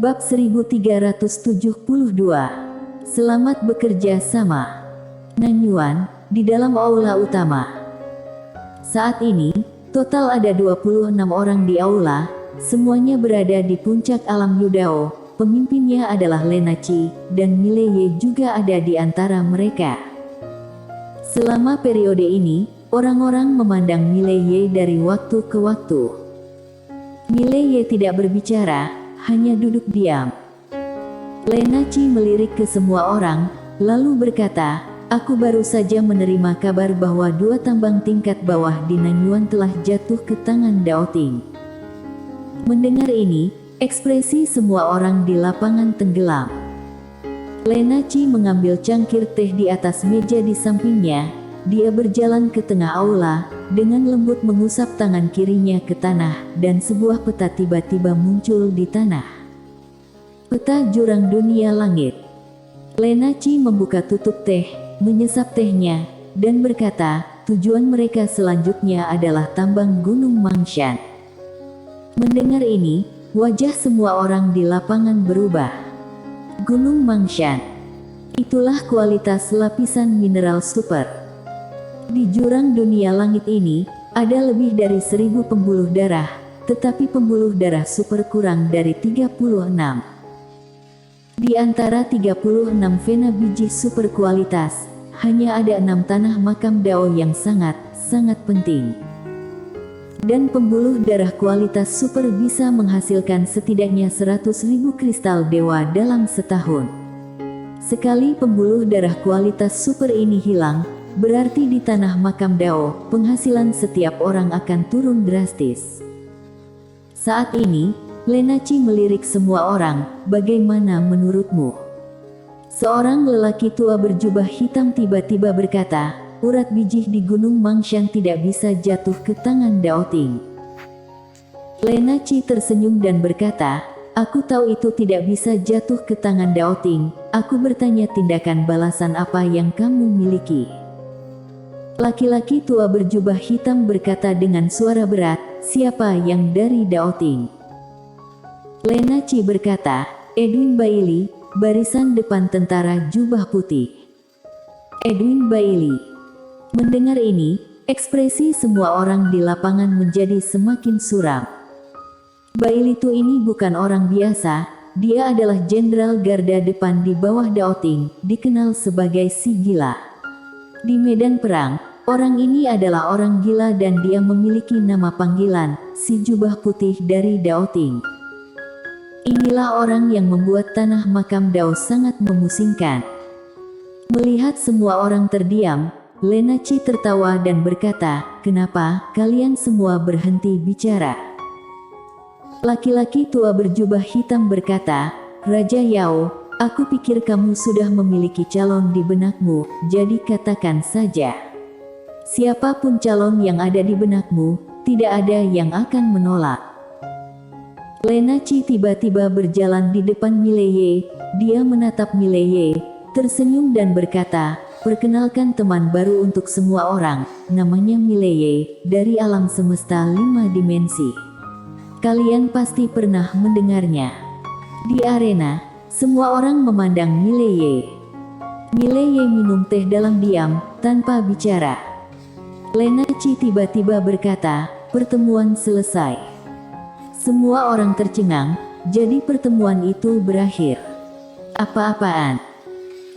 Bab 1372. Selamat bekerja sama. Nanyuan, di dalam aula utama. Saat ini, total ada 26 orang di aula, semuanya berada di puncak alam Yudao. Pemimpinnya adalah Lenachi, dan Mileye juga ada di antara mereka. Selama periode ini, orang-orang memandang Mileye dari waktu ke waktu. Mileye tidak berbicara, hanya duduk diam. Lenachi melirik ke semua orang, lalu berkata, "Aku baru saja menerima kabar bahwa 2 tambang tingkat bawah di Nanyuan telah jatuh ke tangan Daoting." Mendengar ini, ekspresi semua orang di lapangan tenggelam. Lenachi mengambil cangkir teh di atas meja di sampingnya. Dia berjalan ke tengah aula, dengan lembut mengusap tangan kirinya ke tanah, dan sebuah peta tiba-tiba muncul di tanah. Peta jurang dunia langit. Lenachi membuka tutup teh, menyesap tehnya, dan berkata, tujuan mereka selanjutnya adalah tambang Gunung Mangshan. Mendengar ini, wajah semua orang di lapangan berubah. Gunung Mangshan. Itulah kualitas lapisan mineral super. Di jurang dunia langit ini, ada lebih dari 1000 pembuluh darah, tetapi pembuluh darah super kurang dari 36. Di antara 36 vena biji super kualitas, hanya ada 6 tanah makam Dao yang sangat penting. Dan pembuluh darah kualitas super bisa menghasilkan setidaknya 100.000 kristal dewa dalam setahun. Sekali pembuluh darah kualitas super ini hilang, berarti di tanah makam Dao, penghasilan setiap orang akan turun drastis. Saat ini, Lenachi melirik semua orang, bagaimana menurutmu? Seorang lelaki tua berjubah hitam tiba-tiba berkata, urat biji di Gunung Mangshan tidak bisa jatuh ke tangan Daoting. Lenachi tersenyum dan berkata, aku tahu itu tidak bisa jatuh ke tangan Daoting, aku bertanya tindakan balasan apa yang kamu miliki. Laki-laki tua berjubah hitam berkata dengan suara berat, siapa yang dari Daoting? Lenachi berkata, Edwin Bailey, barisan depan tentara jubah putih. Edwin Bailey. Mendengar ini, ekspresi semua orang di lapangan menjadi semakin suram. Bailey itu ini bukan orang biasa, dia adalah jenderal garda depan di bawah Daoting, dikenal sebagai si gila. Di medan perang, orang ini adalah orang gila dan dia memiliki nama panggilan, si jubah putih dari Daoting. Inilah orang yang membuat tanah makam Dao sangat memusingkan. Melihat semua orang terdiam, Lenachi tertawa dan berkata, kenapa kalian semua berhenti bicara? Laki-laki tua berjubah hitam berkata, Raja Yao, aku pikir kamu sudah memiliki calon di benakmu, jadi katakan saja. Siapapun calon yang ada di benakmu, tidak ada yang akan menolak. Lenachi tiba-tiba berjalan di depan Mileye, dia menatap Mileye, tersenyum dan berkata, perkenalkan teman baru untuk semua orang, namanya Mileye, dari alam semesta 5 dimensi. Kalian pasti pernah mendengarnya. Di arena, semua orang memandang Mileye. Mileye minum teh dalam diam, tanpa bicara. Lenachi tiba-tiba berkata, pertemuan selesai. Semua orang tercengang, jadi pertemuan itu berakhir. Apa-apaan?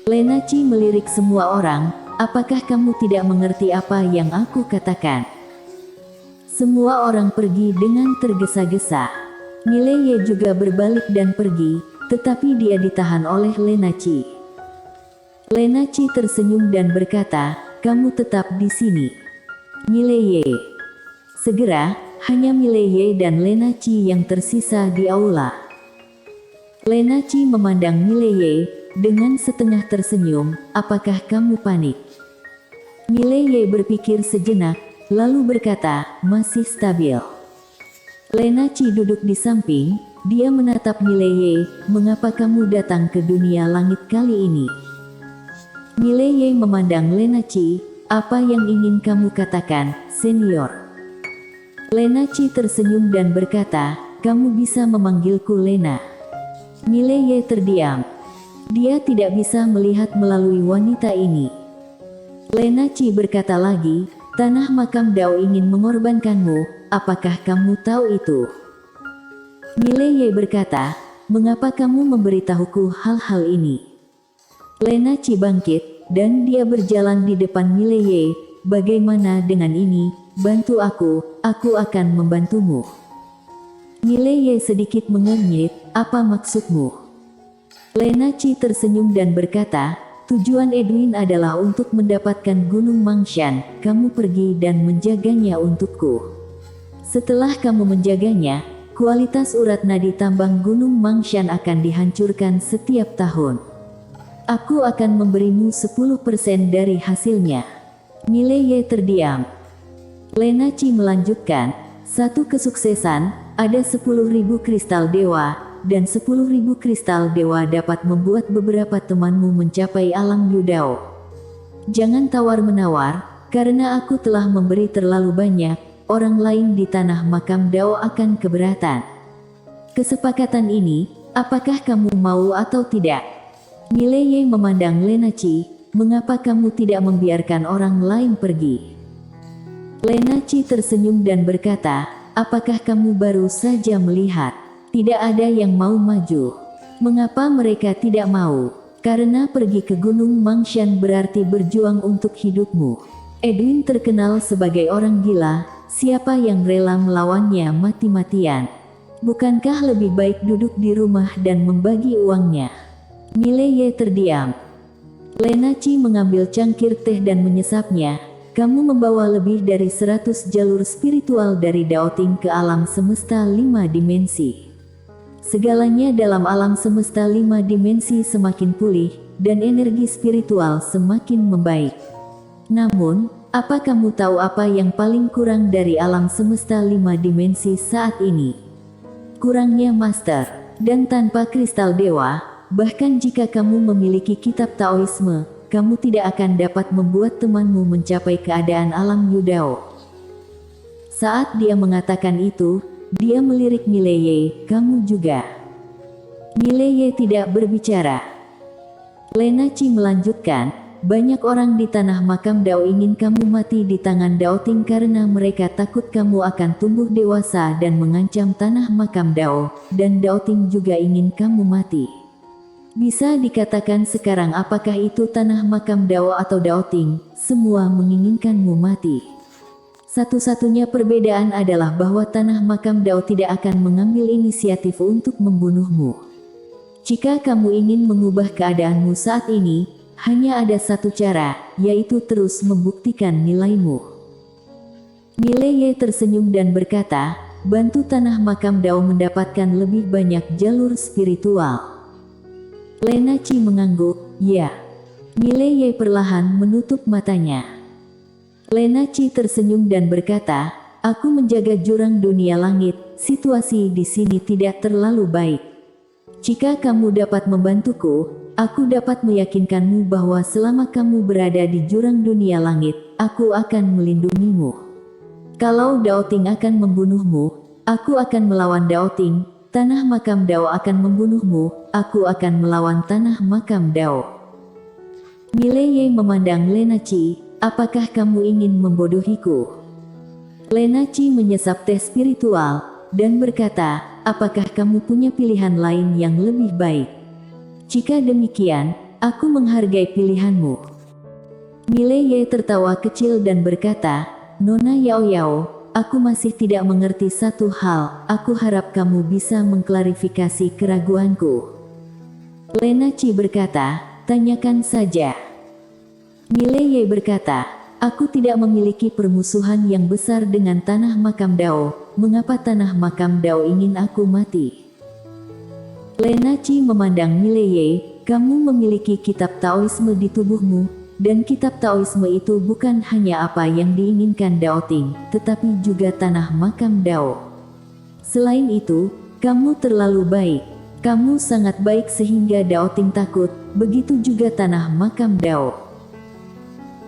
Lenachi melirik semua orang, apakah kamu tidak mengerti apa yang aku katakan? Semua orang pergi dengan tergesa-gesa. Mileye juga berbalik dan pergi, tetapi dia ditahan oleh Lenachi. Lenachi tersenyum dan berkata, kamu tetap di sini. Mileye. Segera, hanya Mileye dan Lenachi yang tersisa di aula. Lenachi memandang Mileye, dengan setengah tersenyum, apakah kamu panik? Mileye berpikir sejenak, lalu berkata, masih stabil. Lenachi duduk di samping, dia menatap Mileye, mengapa kamu datang ke dunia langit kali ini? Mileye memandang Lenachi, apa yang ingin kamu katakan, senior? Lenachi tersenyum dan berkata, kamu bisa memanggilku Lena. Mileye terdiam. Dia tidak bisa melihat melalui wanita ini. Lena Chi berkata lagi, tanah makam Dao ingin mengorbankanmu, apakah kamu tahu itu? Mileye berkata, mengapa kamu memberitahuku hal-hal ini? Lena Chi bangkit, dan dia berjalan di depan Mileye. Bagaimana dengan ini? Bantu aku akan membantumu. Mileye sedikit mengernyit, apa maksudmu? Lena Chi tersenyum dan berkata, tujuan Edwin adalah untuk mendapatkan Gunung Mangshan, kamu pergi dan menjaganya untukku. Setelah kamu menjaganya, kualitas urat nadi tambang Gunung Mangshan akan dihancurkan setiap tahun. Aku akan memberimu 10% dari hasilnya. Mileye terdiam. Lena Chi melanjutkan, satu kesuksesan, ada 10.000 kristal dewa, dan 10.000 kristal dewa dapat membuat beberapa temanmu mencapai alam Yudao. Jangan tawar-menawar, karena aku telah memberi terlalu banyak, orang lain di tanah makam Dao akan keberatan. Kesepakatan ini, apakah kamu mau atau tidak? Mileye memandang Lena Chi, mengapa kamu tidak membiarkan orang lain pergi? Lena Chi tersenyum dan berkata, apakah kamu baru saja melihat? Tidak ada yang mau maju. Mengapa mereka tidak mau? Karena pergi ke Gunung Mangshan berarti berjuang untuk hidupmu. Edwin terkenal sebagai orang gila, siapa yang rela melawannya mati-matian? Bukankah lebih baik duduk di rumah dan membagi uangnya? Mileye terdiam. Lena Chi mengambil cangkir teh dan menyesapnya. Kamu membawa lebih dari 100 jalur spiritual dari Daoting ke alam semesta 5 dimensi. Segalanya dalam alam semesta 5 dimensi semakin pulih, dan energi spiritual semakin membaik. Namun, apa kamu tahu apa yang paling kurang dari alam semesta 5 dimensi saat ini? Kurangnya master, dan tanpa kristal dewa, bahkan jika kamu memiliki kitab Taoisme, kamu tidak akan dapat membuat temanmu mencapai keadaan alam Yudao. Saat dia mengatakan itu, dia melirik Mileye, kamu juga. Mileye tidak berbicara. Lena Chi melanjutkan, banyak orang di tanah makam Dao ingin kamu mati di tangan Daoting karena mereka takut kamu akan tumbuh dewasa dan mengancam tanah makam Dao, dan Daoting juga ingin kamu mati. Bisa dikatakan sekarang apakah itu tanah makam Dao atau Daoting, semua menginginkanmu mati. Satu-satunya perbedaan adalah bahwa tanah makam Dao tidak akan mengambil inisiatif untuk membunuhmu. Jika kamu ingin mengubah keadaanmu saat ini, hanya ada satu cara, yaitu terus membuktikan nilaimu. Mileye tersenyum dan berkata, bantu tanah makam Dao mendapatkan lebih banyak jalur spiritual. Lena Chi mengangguk, ya. Mileye perlahan menutup matanya. Lena Chi tersenyum dan berkata, aku menjaga jurang dunia langit, situasi di sini tidak terlalu baik. Jika kamu dapat membantuku, aku dapat meyakinkanmu bahwa selama kamu berada di jurang dunia langit, aku akan melindungimu. Kalau Daoting akan membunuhmu, aku akan melawan Daoting, tanah makam Dao akan membunuhmu, aku akan melawan tanah makam Dao. Mileye memandang Lena Chi, apakah kamu ingin membodohiku? Lena Chi menyesap teh spiritual, dan berkata, apakah kamu punya pilihan lain yang lebih baik? Jika demikian, aku menghargai pilihanmu. Mileye tertawa kecil dan berkata, Nona Yao Yao, aku masih tidak mengerti satu hal, aku harap kamu bisa mengklarifikasi keraguanku. Lena Chi berkata, tanyakan saja. Mileye berkata, aku tidak memiliki permusuhan yang besar dengan tanah makam Dao, mengapa tanah makam Dao ingin aku mati? Lena Chi memandang Mileye, kamu memiliki kitab Taoisme di tubuhmu, dan kitab Taoisme itu bukan hanya apa yang diinginkan Daoting, tetapi juga tanah makam Dao. Selain itu, kamu terlalu baik, kamu sangat baik sehingga Daoting takut, begitu juga tanah makam Dao.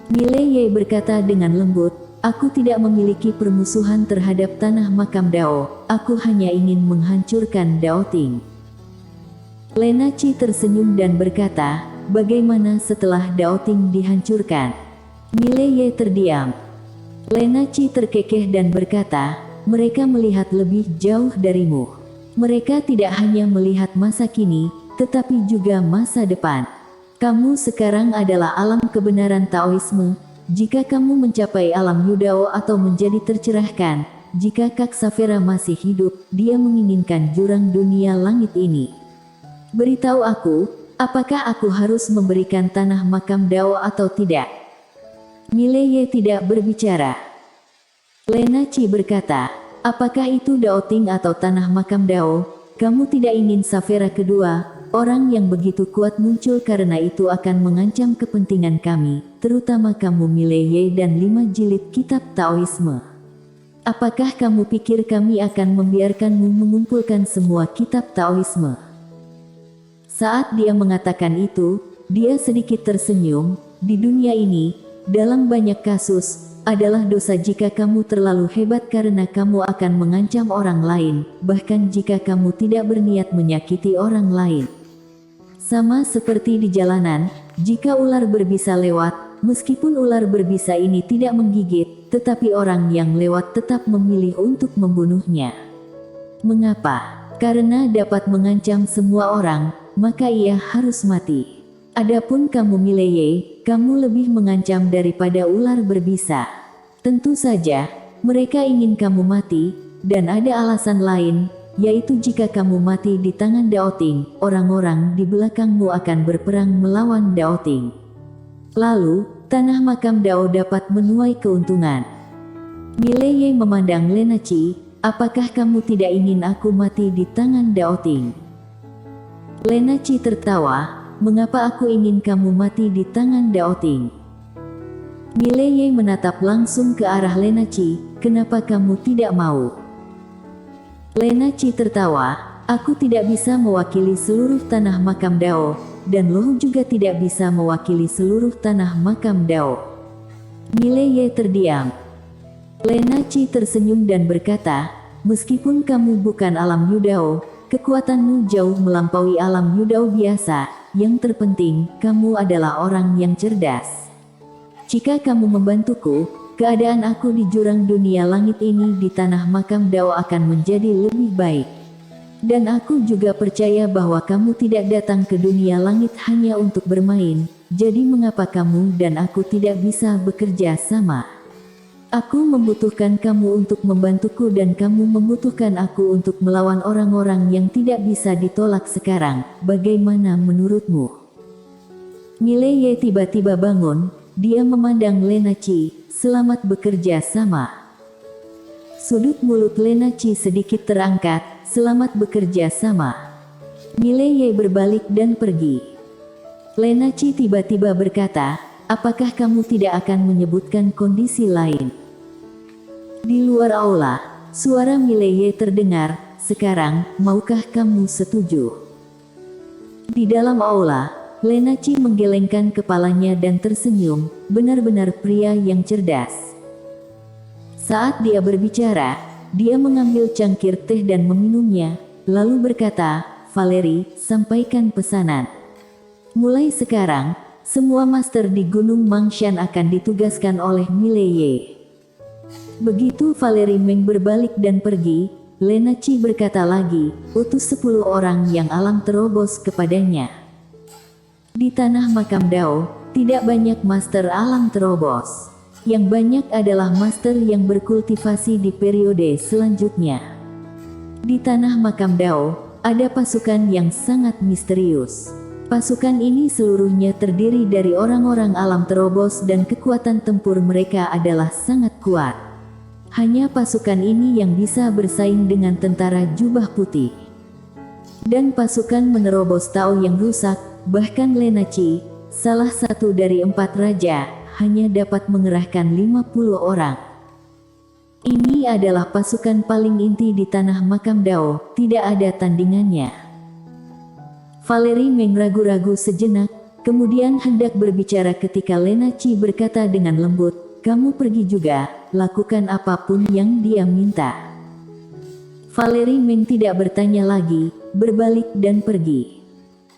Mileye berkata dengan lembut, aku tidak memiliki permusuhan terhadap tanah makam Dao, aku hanya ingin menghancurkan Daoting. Lena Chi tersenyum dan berkata, bagaimana setelah Daoting dihancurkan? Mile Ye terdiam. Lena Chi terkekeh dan berkata, mereka melihat lebih jauh darimu. Mereka tidak hanya melihat masa kini, tetapi juga masa depan. Kamu sekarang adalah alam kebenaran Taoisme. Jika kamu mencapai alam Yudao atau menjadi tercerahkan, jika Kak Safera masih hidup, dia menginginkan jurang dunia langit ini. Beritahu aku, apakah aku harus memberikan tanah makam Dao atau tidak? Mile Ye tidak berbicara. Lena Chi berkata, apakah itu Daoting atau tanah makam Dao? Kamu tidak ingin Safera kedua, orang yang begitu kuat muncul karena itu akan mengancam kepentingan kami, terutama kamu Mile Ye dan 5 jilid kitab Taoisme. Apakah kamu pikir kami akan membiarkanmu mengumpulkan semua kitab Taoisme? Saat dia mengatakan itu, dia sedikit tersenyum. Di dunia ini, dalam banyak kasus, adalah dosa jika kamu terlalu hebat karena kamu akan mengancam orang lain, bahkan jika kamu tidak berniat menyakiti orang lain. Sama seperti di jalanan, jika ular berbisa lewat, meskipun ular berbisa ini tidak menggigit, tetapi orang yang lewat tetap memilih untuk membunuhnya. Mengapa? Karena dapat mengancam semua orang, maka ia harus mati. Adapun kamu Mile Ye, kamu lebih mengancam daripada ular berbisa. Tentu saja, mereka ingin kamu mati, dan ada alasan lain, yaitu jika kamu mati di tangan Daoting, orang-orang di belakangmu akan berperang melawan Daoting. Lalu, tanah makam Dao dapat menuai keuntungan. Mile Ye memandang Lena Chi, apakah kamu tidak ingin aku mati di tangan Daoting? Lena Chi tertawa, mengapa aku ingin kamu mati di tangan Daoting? Mile Ye menatap langsung ke arah Lena Chi, kenapa kamu tidak mau? Lena Chi tertawa, aku tidak bisa mewakili seluruh tanah makam Dao, dan Loh juga tidak bisa mewakili seluruh tanah makam Dao. Mile Ye terdiam. Lena Chi tersenyum dan berkata, meskipun kamu bukan alam Yudao, kekuatanmu jauh melampaui alam Yudao biasa. Yang terpenting, kamu adalah orang yang cerdas. Jika kamu membantuku, keadaan aku di jurang dunia langit ini di tanah makam Dao akan menjadi lebih baik. Dan aku juga percaya bahwa kamu tidak datang ke dunia langit hanya untuk bermain, jadi mengapa kamu dan aku tidak bisa bekerja sama? Aku membutuhkan kamu untuk membantuku dan kamu membutuhkan aku untuk melawan orang-orang yang tidak bisa ditolak sekarang. Bagaimana menurutmu? Mile Ye tiba-tiba bangun, dia memandang Lena Chi, selamat bekerja sama. Sudut mulut Lena Chi sedikit terangkat, selamat bekerja sama. Mile Ye berbalik dan pergi. Lena Chi tiba-tiba berkata, apakah kamu tidak akan menyebutkan kondisi lain? Di luar aula, suara Mile Ye terdengar, sekarang, maukah kamu setuju? Di dalam aula, Lena Chi menggelengkan kepalanya dan tersenyum, benar-benar pria yang cerdas. Saat dia berbicara, dia mengambil cangkir teh dan meminumnya, lalu berkata, Valerie, sampaikan pesanan. Mulai sekarang, semua master di Gunung Mangshan akan ditugaskan oleh Mile Ye. Begitu Valerie Meng berbalik dan pergi, Lena Chi berkata lagi, utus 10 orang yang alam terobos kepadanya. Di tanah makam Dao, tidak banyak master alam terobos. Yang banyak adalah master yang berkultivasi di periode selanjutnya. Di tanah makam Dao, ada pasukan yang sangat misterius. Pasukan ini seluruhnya terdiri dari orang-orang alam terobos dan kekuatan tempur mereka adalah sangat kuat. Hanya pasukan ini yang bisa bersaing dengan tentara jubah putih. Dan pasukan menerobos Tao yang rusak, bahkan Lena Chi, salah satu dari 4 raja, hanya dapat mengerahkan 50 orang. Ini adalah pasukan paling inti di tanah makam Dao, tidak ada tandingannya. Valerie Meng ragu-ragu sejenak, kemudian hendak berbicara ketika Lena Chi berkata dengan lembut, kamu pergi juga, lakukan apapun yang dia minta. Valerie Meng tidak bertanya lagi, berbalik dan pergi.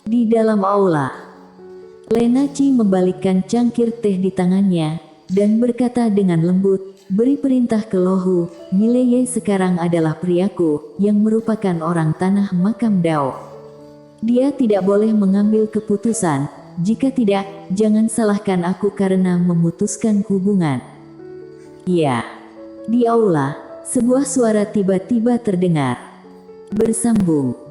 Di dalam aula, Lena Chi membalikkan cangkir teh di tangannya, dan berkata dengan lembut, beri perintah ke Lohu, Mileye sekarang adalah priaku, yang merupakan orang tanah makam Dao. Dia tidak boleh mengambil keputusan, jika tidak, jangan salahkan aku karena memutuskan hubungan. Ya. Di aula, sebuah suara tiba-tiba terdengar. Bersambung.